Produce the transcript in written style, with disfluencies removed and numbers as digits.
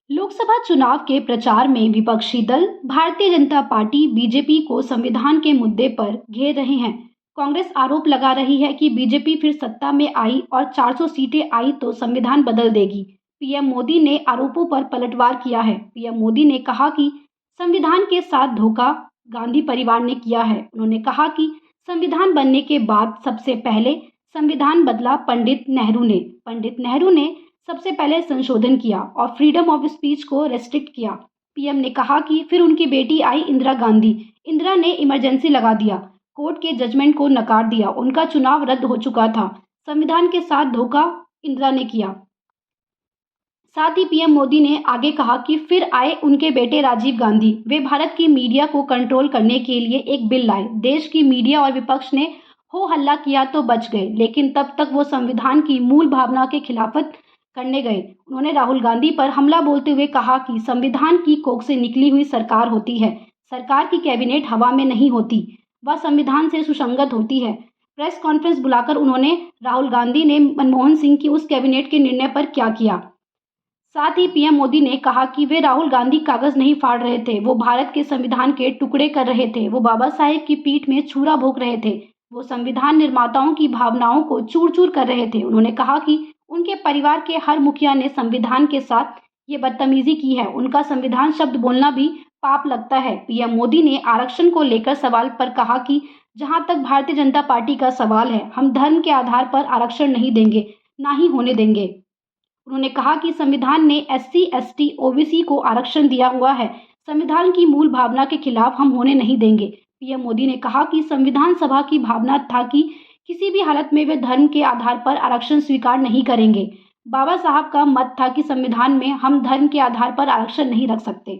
लोकसभा चुनाव के प्रचार में विपक्षी दल भारतीय जनता पार्टी बीजेपी को संविधान के मुद्दे पर घेर रहे हैं। कांग्रेस आरोप लगा रही है कि बीजेपी फिर सत्ता में आई और 400 सीटें आई तो संविधान बदल देगी। पीएम मोदी ने आरोपों पर पलटवार किया है। पीएम मोदी ने कहा कि संविधान के साथ धोखा गांधी परिवार ने किया है। उन्होंने कहा कि संविधान बनने के बाद सबसे पहले संविधान बदला पंडित नेहरू ने सबसे पहले संशोधन किया और फ्रीडम ऑफ स्पीच को रेस्ट्रिक्ट किया। पीएम ने कहा कि फिर उनकी बेटी आई इंदिरा गांधी। इंदिरा ने इमरजेंसी लगा दिया, कोर्ट के जजमेंट को नकार दिया, उनका चुनाव रद्द हो चुका था। संविधान के साथ धोखा इंदिरा ने किया। साथ ही पीएम मोदी ने आगे कहा कि फिर आए उनके बेटे राजीव गांधी। वे भारत की मीडिया को कंट्रोल करने के लिए एक बिल लाए। देश की मीडिया और विपक्ष ने हो हल्ला किया तो बच गए, लेकिन तब तक वो संविधान की मूल भावना के खिलाफत करने गए। उन्होंने राहुल गांधी पर हमला बोलते हुए कहा कि संविधान की कोख से निकली हुई सरकार होती है। सरकार की कैबिनेट हवा में नहीं होती, वह संविधान से सुसंगत होती है। प्रेस कॉन्फ्रेंस बुलाकर उन्होंने राहुल गांधी ने मनमोहन सिंह की उस कैबिनेट के निर्णय पर क्या किया। साथ ही पीएम मोदी ने कहा कि वे राहुल गांधी कागज नहीं फाड़ रहे थे, वो भारत के संविधान के टुकड़े कर रहे थे, वो बाबा साहेब की पीठ में छुरा भोंक रहे थे, वो संविधान निर्माताओं की भावनाओं को चूर चूर कर रहे थे। उन्होंने कहा कि उनके परिवार के हर मुखिया ने संविधान के साथ ये बदतमीजी की है, उनका संविधान शब्द बोलना भी पाप लगता है। पीएम मोदी ने आरक्षण को लेकर सवाल पर कहा कि जहां तक भारतीय जनता पार्टी का सवाल है, हम धर्म के आधार पर आरक्षण नहीं देंगे, ना ही होने देंगे। उन्होंने कहा कि संविधान ने एससी, एसटी, ओबीसी को आरक्षण दिया हुआ है। संविधान की मूल भावना के खिलाफ हम होने नहीं देंगे। पीएम मोदी ने कहा कि संविधान सभा की भावना था कि किसी भी हालत में वे धर्म के आधार पर आरक्षण स्वीकार नहीं करेंगे। बाबा साहब का मत था कि संविधान में हम धर्म के आधार पर आरक्षण नहीं रख सकते।